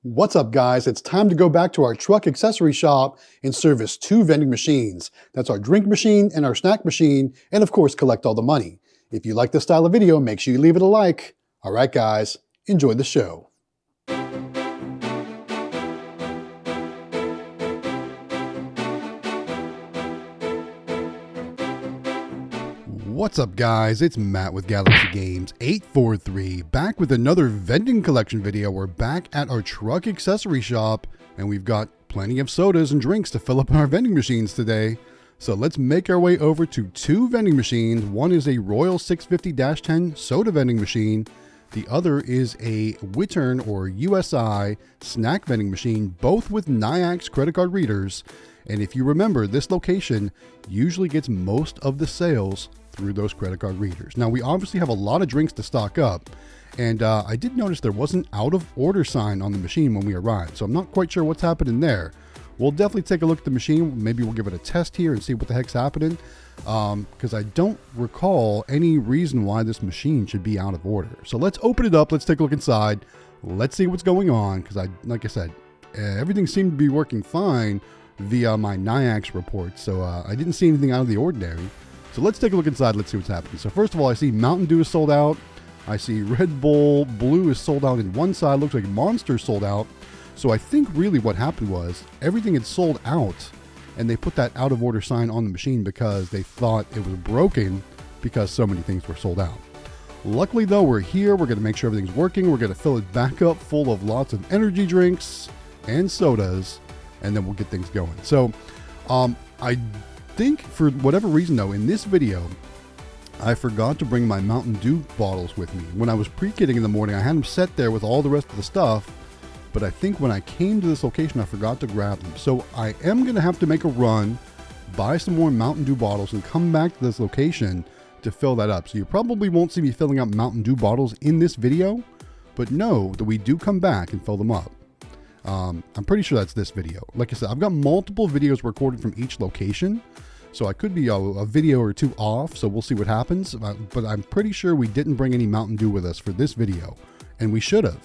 What's up, guys? It's time to go back to our truck accessory shop and service two vending machines. That's our drink machine and our snack machine, and of course, collect all the money. If you like this style of video, make sure you leave it a like. All right, guys, enjoy the show. What's up, guys? It's Matt with Galaxy Games 843, back with another vending collection video. We're back at our truck accessory shop, and we've got plenty of sodas and drinks to fill up our vending machines today. So let's make our way over to two vending machines. One is a Royal 650-10 soda vending machine. The other is a Wittern or USI snack vending machine, both with Nayax credit card readers. And if you remember, this location usually gets most of the sales through those credit card readers. Now, we obviously have a lot of drinks to stock up, and I did notice there was an out of order sign on the machine when we arrived, so I'm not quite sure what's happening there. We'll definitely take a look at the machine. Maybe we'll give it a test here and see what the heck's happening, because I don't recall any reason why this machine should be out of order. So let's open it up. Let's take a look inside. Let's see what's going on, because like I said, everything seemed to be working fine via my Nayax report, so I didn't see anything out of the ordinary. So let's take a look inside. Let's see what's happening. So first of all, I see Mountain Dew is sold out. I see Red Bull Blue is sold out in one side. Looks like Monster sold out. So I think really what happened was everything had sold out, and they put that out of order sign on the machine because they thought it was broken because so many things were sold out. Luckily though, we're here. We're going to make sure everything's working. We're going to fill it back up full of lots of energy drinks and sodas, and then we'll get things going. So I think for whatever reason though, in this video, I forgot to bring my Mountain Dew bottles with me. When I was pre-kitting in the morning, I had them set there with all the rest of the stuff, but I think when I came to this location, I forgot to grab them. So I am going to have to make a run, buy some more Mountain Dew bottles, and come back to this location to fill that up. So you probably won't see me filling up Mountain Dew bottles in this video, but know that we do come back and fill them up. I'm pretty sure that's this video. Like I said, I've got multiple videos recorded from each location, so I could be a video or two off, so we'll see what happens. But I'm pretty sure we didn't bring any Mountain Dew with us for this video, and we should have.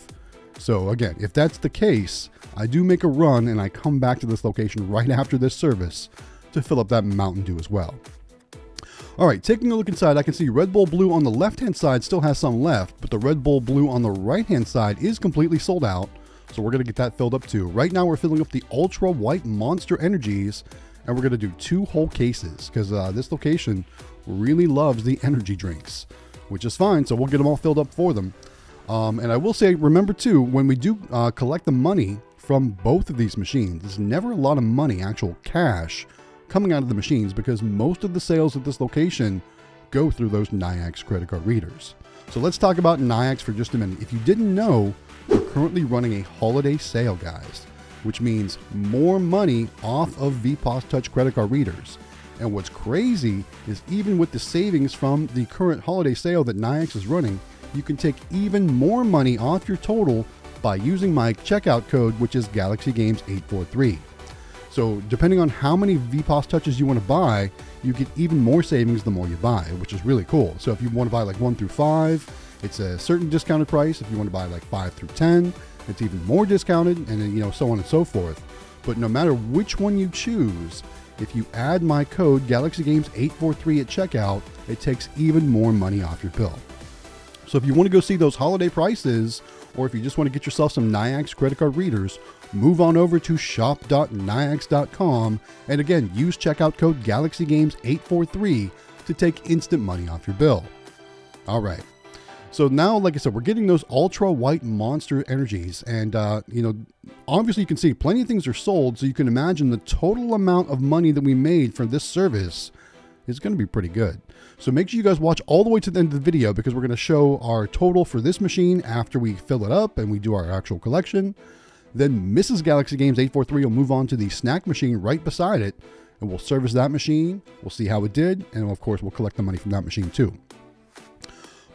So again, if that's the case, I do make a run and I come back to this location right after this service to fill up that Mountain Dew as well. All right, taking a look inside, I can see Red Bull Blue on the left-hand side still has some left, but the Red Bull Blue on the right-hand side is completely sold out. So we're going to get that filled up too. Right now we're filling up the Ultra White Monster Energies, and we're going to do 2 whole cases because this location really loves the energy drinks, which is fine. So we'll get them all filled up for them. And I will say, remember too, when we do collect the money from both of these machines, there's never a lot of money, actual cash, coming out of the machines because most of the sales at this location go through those Nayax credit card readers. So let's talk about Nayax for just a minute. If you didn't know, we're currently running a holiday sale, guys, which means more money off of VPOS Touch credit card readers. And what's crazy is even with the savings from the current holiday sale that Nayax is running, you can take even more money off your total by using my checkout code, which is Galaxy Games 843. So depending on how many VPOS Touches you want to buy, you get even more savings the more you buy, which is really cool. So if you want to buy like 1 through 5, it's a certain discounted price. If you want to buy like 5 through 10, it's even more discounted, and then, so on and so forth. But no matter which one you choose, if you add my code Galaxy Games 843 at checkout, it takes even more money off your bill. So if you want to go see those holiday prices, or if you just want to get yourself some Nayax credit card readers, move on over to shop.nayax.com, and again, use checkout code Galaxy Games 843 to take instant money off your bill. All right. So now, like I said, we're getting those Ultra White Monster Energies, and obviously you can see plenty of things are sold, so you can imagine the total amount of money that we made from this service is going to be pretty good. So make sure you guys watch all the way to the end of the video because we're going to show our total for this machine after we fill it up and we do our actual collection. Then Mrs. Galaxy Games 843 will move on to the snack machine right beside it, and we'll service that machine. We'll see how it did, and of course we'll collect the money from that machine too.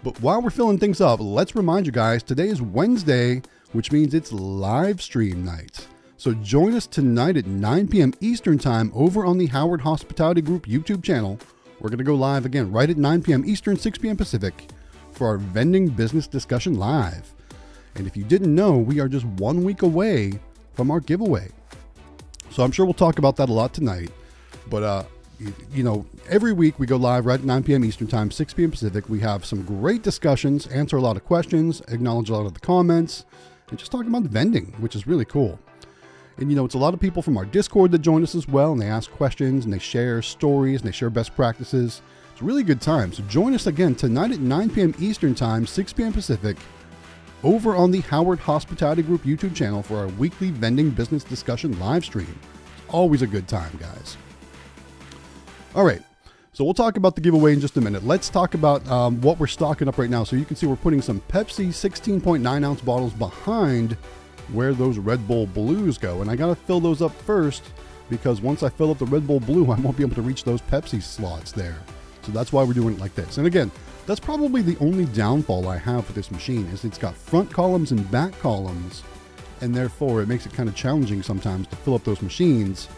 But while we're filling things up, let's remind you guys, today is Wednesday, which means it's live stream night. So join us tonight at 9 p.m. Eastern Time over on the Howard Hospitality Group YouTube channel. We're going to go live again right at 9 p.m. Eastern, 6 p.m. Pacific for our vending business discussion live. And if you didn't know, we are just 1 week away from our giveaway. So I'm sure we'll talk about that a lot tonight. But, you know, every week we go live right at 9 p.m. Eastern Time, 6 p.m. Pacific. We have some great discussions, answer a lot of questions, acknowledge a lot of the comments, and just talk about vending, which is really cool. And, you know, it's a lot of people from our Discord that join us as well, and they ask questions, and they share stories, and they share best practices. It's a really good time. So join us again tonight at 9 p.m. Eastern Time, 6 p.m. Pacific, over on the Howard Hospitality Group YouTube channel for our weekly vending business discussion live stream. It's always a good time, guys. All right, so we'll talk about the giveaway in just a minute. Let's talk about what we're stocking up right now. So you can see we're putting some Pepsi 16.9 ounce bottles behind where those Red Bull Blues go. And I got to fill those up first, because once I fill up the Red Bull Blue, I won't be able to reach those Pepsi slots there. So that's why we're doing it like this. And again, that's probably the only downfall I have with this machine, is it's got front columns and back columns, and therefore it makes it kind of challenging sometimes to fill up those machines,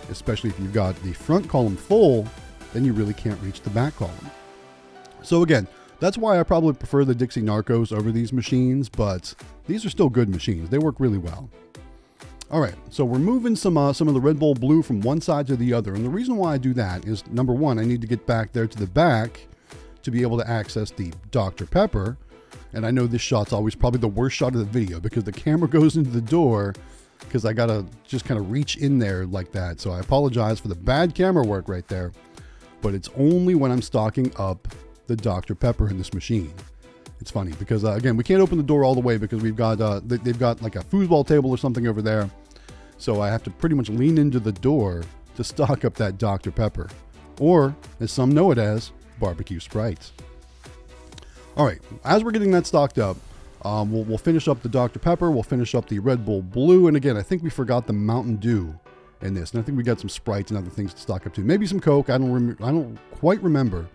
especially if you've got the front column full, then you really can't reach the back column. So again, that's why I probably prefer the Dixie Narcos over these machines, but these are still good machines. They work really well. All right, so we're moving some of the Red Bull Blue from one side to the other. And the reason why I do that is, number one, I need to get back there to the back to be able to access the Dr. Pepper. And I know this shot's always probably the worst shot of the video, because the camera goes into the door, because I gotta just kind of reach in there like that. So I apologize for the bad camera work right there, but it's only when I'm stocking up the Dr. Pepper in this machine. It's funny because again, we can't open the door all the way because we've got they've got like a foosball table or something over there, so I have to pretty much lean into the door to stock up that Dr. Pepper, or as some know it as, barbecue Sprites. All right, as we're getting that stocked up, we'll finish up the Dr. Pepper, we'll finish up the Red Bull Blue, and again, I think we forgot the Mountain Dew in this, and I think we got some Sprites and other things to stock up too. Maybe some Coke. I don't quite remember.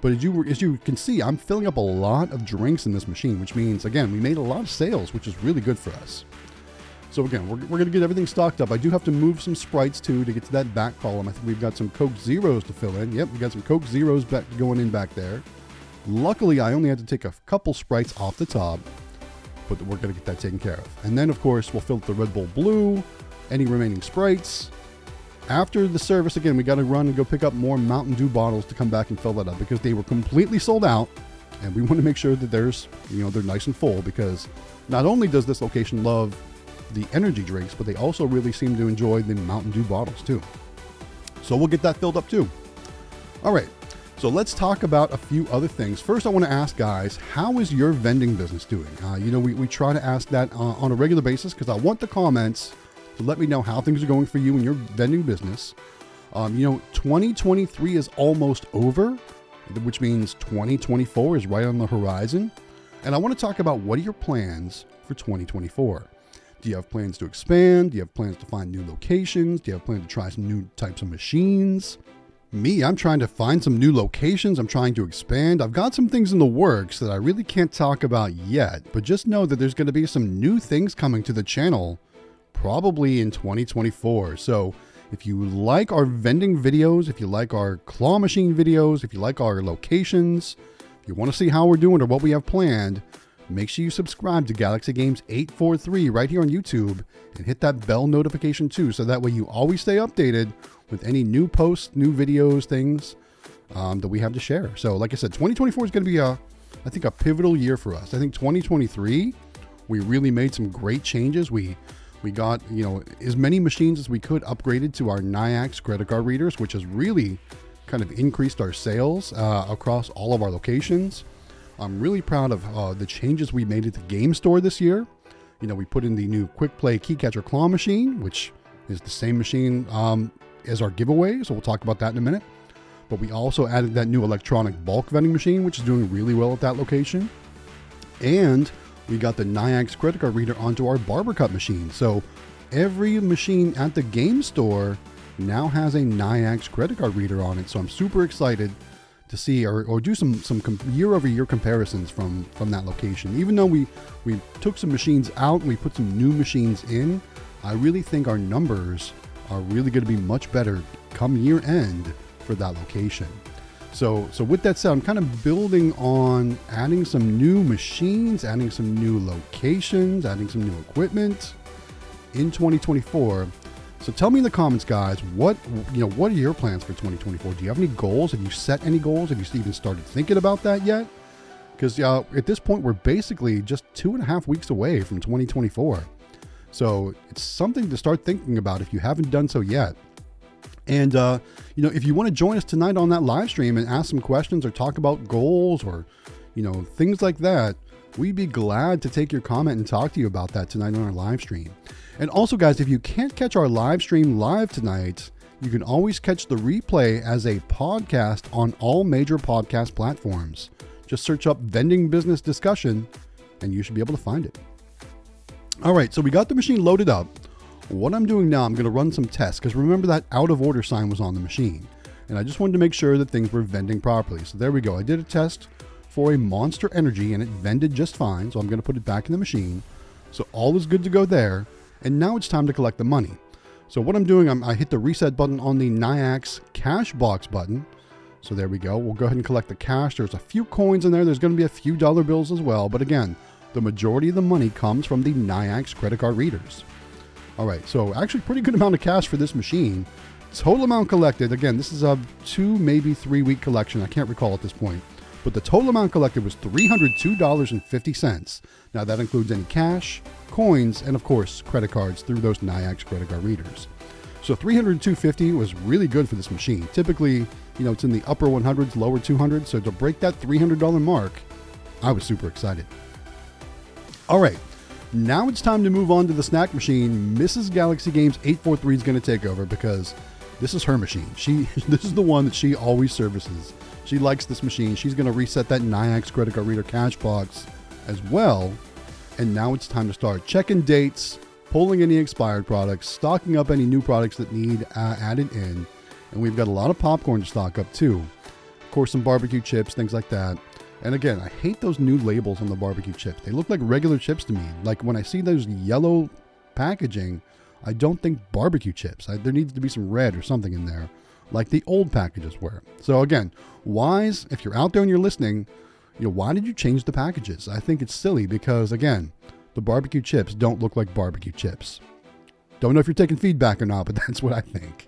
But as you can see, I'm filling up a lot of drinks in this machine, which means, again, we made a lot of sales, which is really good for us. So again, we're going to get everything stocked up. I do have to move some Sprites too to get to that back column. I think we've got some Coke Zeros to fill in. Yep, we got some Coke Zeros going in back there. Luckily, I only had to take a couple Sprites off the top, but we're going to get that taken care of. And then, of course, we'll fill up the Red Bull Blue, any remaining Sprites. After the service, again, we got to run and go pick up more Mountain Dew bottles to come back and fill that up, because they were completely sold out, and we want to make sure that they're nice and full, because not only does this location love the energy drinks, but they also really seem to enjoy the Mountain Dew bottles too. So we'll get that filled up too. All right, so let's talk about a few other things. First, I want to ask guys, how is your vending business doing? We try to ask that on a regular basis, because I want the comments to let me know how things are going for you in your vending business. 2023 is almost over, which means 2024 is right on the horizon. And I want to talk about, what are your plans for 2024? Do you have plans to expand? Do you have plans to find new locations? Do you have plans to try some new types of machines? Me, I'm trying to find some new locations. I'm trying to expand. I've got some things in the works that I really can't talk about yet, but just know that there's going to be some new things coming to the channel probably in 2024. So if you like our vending videos, if you like our claw machine videos, if you like our locations, if you want to see how we're doing or what we have planned, make sure you subscribe to Galaxy Games 843 right here on YouTube, and hit that bell notification too, so that way you always stay updated with any new posts, new videos, things that we have to share. So like I said, 2024 is going to be I think a pivotal year for us. I think 2023, we really made some great changes. We got, as many machines as we could upgraded to our Nayax credit card readers, which has really kind of increased our sales across all of our locations. I'm really proud of the changes we made at the game store this year. We put in the new QuikPlay key catcher claw machine, which is the same machine as our giveaway, so we'll talk about that in a minute. But we also added that new electronic bulk vending machine, which is doing really well at that location. And we got the Nayax credit card reader onto our barber cut machine. So every machine at the game store now has a Nayax credit card reader on it. So I'm super excited to see or do some year-over-year comparisons from that location. Even though we took some machines out and we put some new machines in, I really think our numbers are really going to be much better come year end for that location. So with that said, I'm kind of building on adding some new machines, adding some new locations, adding some new equipment in 2024. So tell me in the comments, guys, what are your plans for 2024? Do you have any goals? Have you set any goals? Have you even started thinking about that yet? Because at this point, we're basically just 2.5 weeks away from 2024. So it's something to start thinking about if you haven't done so yet. And, if you want to join us tonight on that live stream and ask some questions or talk about goals or, things like that, we'd be glad to take your comment and talk to you about that tonight on our live stream. And also, guys, if you can't catch our live stream live tonight, you can always catch the replay as a podcast on all major podcast platforms. Just search up Vending Business Discussion and you should be able to find it. All right, so we got the machine loaded up. What I'm doing now, I'm going to run some tests because remember that out of order sign was on the machine. And I just wanted to make sure that things were vending properly. So there we go. I did a test for a Monster Energy and it vended just fine. So I'm going to put it back in the machine. So all is good to go there. And now it's time to collect the money. So what I'm doing, I hit the reset button on the Nayax cash box button. So there we go. We'll go ahead and collect the cash. There's a few coins in there. There's going to be a few dollar bills as well. But again, the majority of the money comes from the Nayax credit card readers. All right, so actually pretty good amount of cash for this machine. Total amount collected, again, this is a 2, maybe 3 week collection. I can't recall at this point. But the total amount collected was $302.50. Now that includes any cash, coins, and of course, credit cards through those Nayax credit card readers. So $302.50 was really good for this machine. Typically, it's in the upper 100s, lower 200s. So to break that $300 mark, I was super excited. All right, now it's time to move on to the snack machine. Mrs. Galaxy Games 843 is going to take over because this is her machine. This is the one that she always services. She likes this machine. She's going to reset that Nayax credit card reader cash box as well. And now it's time to start checking dates, pulling any expired products, stocking up any new products that need added in. And we've got a lot of popcorn to stock up too. Of course, some barbecue chips, things like that. And again, I hate those new labels on the barbecue chips. They look like regular chips to me. Like when I see those yellow packaging, I don't think barbecue chips. There needs to be some red or something in there, like the old packages were. So again, Wise, if you're out there and you're listening, why did you change the packages? I think it's silly because, again, the barbecue chips don't look like barbecue chips. Don't know if you're taking feedback or not, but that's what I think.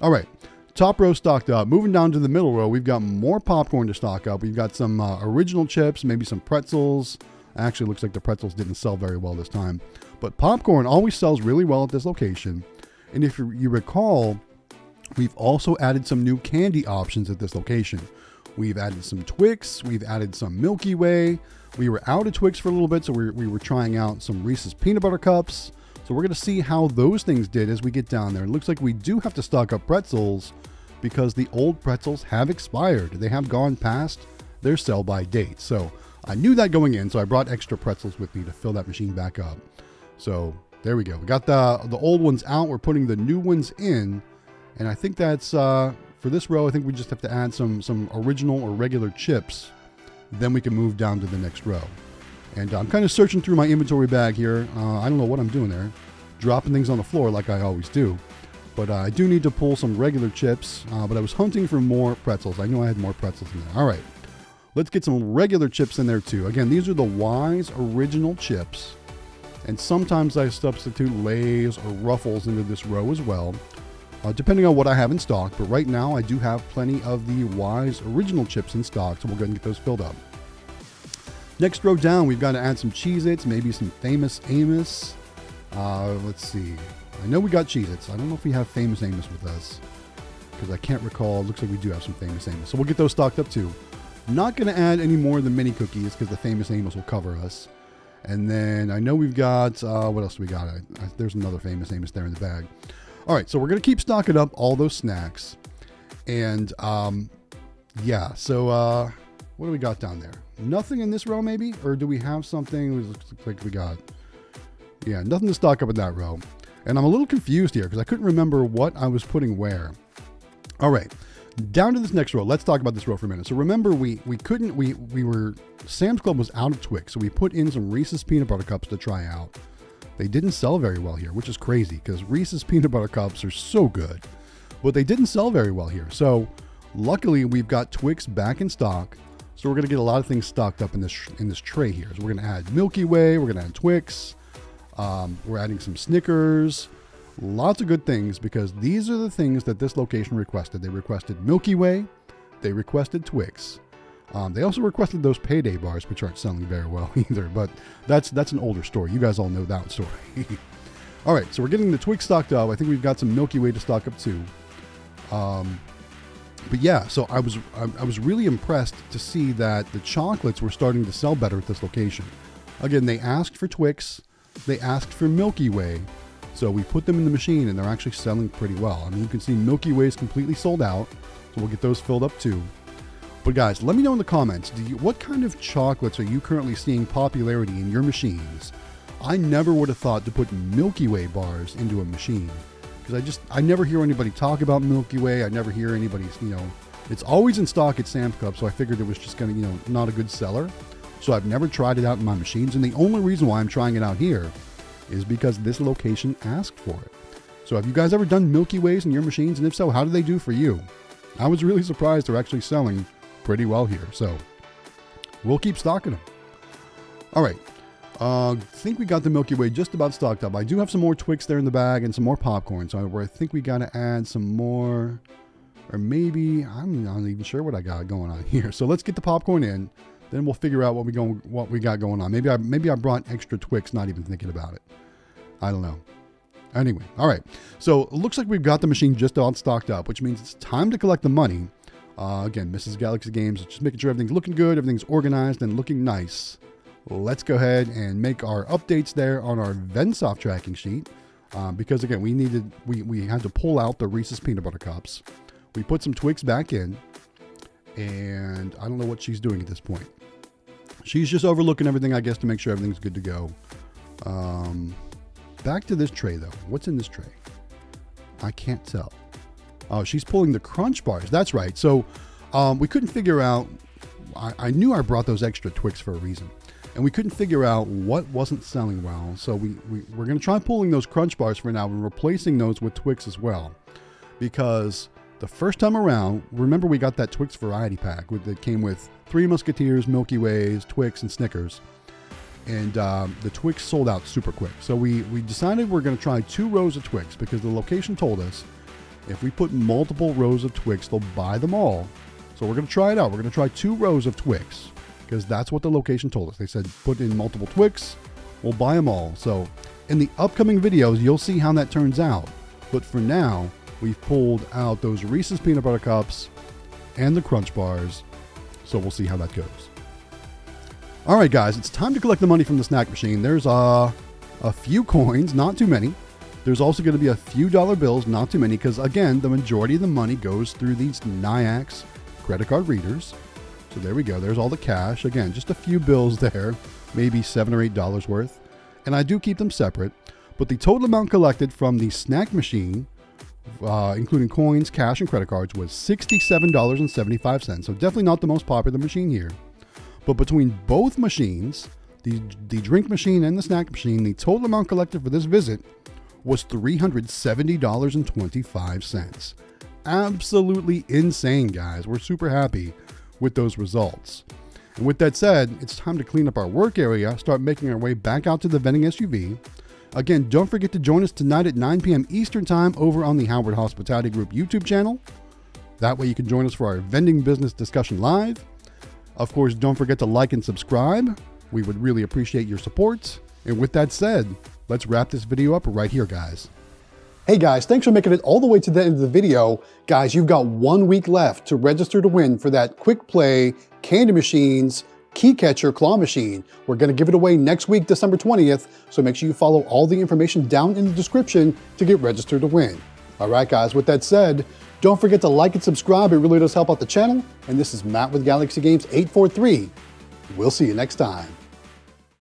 All right, top row stocked up. Moving down to the middle row, we've got more popcorn to stock up. We've got some original chips, maybe some pretzels. Actually, looks like the pretzels didn't sell very well this time. But popcorn always sells really well at this location. And if you recall, we've also added some new candy options at this location. We've added some Twix. We've added some Milky Way. We were out of Twix for a little bit, so we were trying out some Reese's Peanut Butter Cups. So we're going to see how those things did as we get down there. It looks like we do have to stock up pretzels because the old pretzels have expired. They have gone past their sell-by date. So I knew that going in, so I brought extra pretzels with me to fill that machine back up. So there we go. We got the old ones out. We're putting the new ones in. And I think that's, for this row, I think we just have to add some original or regular chips. Then we can move down to the next row. And I'm kind of searching through my inventory bag here. I don't know what I'm doing there. Dropping things on the floor like I always do. But I do need to pull some regular chips. But I was hunting for more pretzels. I knew I had more pretzels in there. All right. Let's get some regular chips in there too. Again, these are the Wise original chips. And sometimes I substitute Lay's or Ruffles into this row as well. Depending on what I have in stock, but right now I do have plenty of the Wise original chips in stock, so we'll go ahead and get those filled up. Next row down, we've got to add some Cheez-Its, maybe some Famous Amos. Let's see. I know we got Cheez-Its. I don't know if we have Famous Amos with us, because I can't recall. It looks like we do have some Famous Amos, so we'll get those stocked up too. Not going to add any more of the mini cookies, because the Famous Amos will cover us. And then I know we've got, what else do we got? There's another Famous Amos there in the bag. All right, so we're going to keep stocking up all those snacks. And, yeah, so what do we got down there? Nothing in this row, maybe? Or do we have something? It looks like we got, yeah, nothing to stock up in that row. And I'm a little confused here because I couldn't remember what I was putting where. All right, down to this next row. Let's talk about this row for a minute. So remember, we were, Sam's Club was out of Twix, so we put in some Reese's Peanut Butter Cups to try out. They didn't sell very well here, which is crazy because Reese's Peanut Butter Cups are so good, but they didn't sell very well here. So Luckily, we've got Twix back in stock, so we're going to get a lot of things stocked up in this tray here. So we're going to add Milky Way, we're going to add Twix, we're adding some Snickers, lots of good things, because these are the things that this location requested. They requested Milky Way, they requested Twix. They also requested those payday bars, which aren't selling very well either, but that's an older story. You guys all know that story. All right, so we're getting the Twix stocked up. I think we've got some Milky Way to stock up too. But yeah, so I was really impressed to see that the chocolates were starting to sell better at this location. Again, they asked for Twix, they asked for Milky Way, so we put them in the machine and they're actually selling pretty well. I mean, you can see Milky Way is completely sold out, so we'll get those filled up too. But guys, let me know in the comments, what kind of chocolates are you currently seeing popularity in your machines? I never would have thought to put Milky Way bars into a machine, because I never hear anybody talk about Milky Way. I never hear anybody, it's always in stock at Sam's Club, so I figured it was just going to, not a good seller. So I've never tried it out in my machines, and the only reason why I'm trying it out here is because this location asked for it. So have you guys ever done Milky Ways in your machines? And if so, how do they do for you? I was really surprised they're actually selling pretty well here, so we'll keep stocking them. All right, I think we got the Milky Way just about stocked up. I do have some more Twix there in the bag and some more popcorn, so I think we got to add some more, or maybe I'm not even sure what I got going on here. So let's get the popcorn in, then we'll figure out what we got going on. Maybe I brought extra Twix, not even thinking about it. I don't know. Anyway, all right, so it looks like we've got the machine just about stocked up, which means it's time to collect the money. Again, Mrs. Galaxy Games, just making sure everything's looking good, everything's organized and looking nice. Let's go ahead and make our updates there on our Vendsoft tracking sheet, because again, we had to pull out the Reese's Peanut Butter Cups. We put some Twix back in, and I don't know what she's doing at this point. She's just overlooking everything, I guess, to make sure everything's good to go. Back to this tray though. What's in this tray? I can't tell. Oh, she's pulling the Crunch Bars. That's right. So we couldn't figure out, I knew I brought those extra Twix for a reason, and we couldn't figure out what wasn't selling well. So we're going to try pulling those Crunch Bars for now and replacing those with Twix as well. Because the first time around, remember we got that Twix variety pack that came with 3 Musketeers, Milky Ways, Twix, and Snickers. And the Twix sold out super quick. So we decided we're going to try 2 rows of Twix, because the location told us if we put multiple rows of Twix, they'll buy them all. So we're going to try it out. We're going to try 2 rows of Twix, because that's what the location told us. They said put in multiple Twix, we'll buy them all. So in the upcoming videos, you'll see how that turns out. But for now, we've pulled out those Reese's Peanut Butter Cups and the Crunch Bars. So we'll see how that goes. All right, guys, it's time to collect the money from the snack machine. There's a few coins, not too many. There's also going to be a few dollar bills, not too many, because again, the majority of the money goes through these Nayax credit card readers. So there we go. There's all the cash. Again, just a few bills there, maybe $7 or $8 worth. And I do keep them separate. But the total amount collected from the snack machine, including coins, cash, and credit cards, was $67.75. So definitely not the most popular machine here. But between both machines, the drink machine and the snack machine, the total amount collected for this visit was $370.25. Absolutely insane, guys. We're super happy with those results. And with that said, it's time to clean up our work area, start making our way back out to the vending SUV. Again, don't forget to join us tonight at 9 p.m. Eastern Time over on the Howard Hospitality Group YouTube channel. That way you can join us for our vending business discussion live. Of course, don't forget to like and subscribe. We would really appreciate your support. And with that said, let's wrap this video up right here, guys. Hey guys, thanks for making it all the way to the end of the video. Guys, you've got 1 week left to register to win for that QuikPlay Candy Machines Key Catcher Claw Machine. We're going to give it away next week, December 20th, so make sure you follow all the information down in the description to get registered to win. All right, guys, with that said, don't forget to like and subscribe. It really does help out the channel. And this is Matt with Galaxy Games 843. We'll see you next time.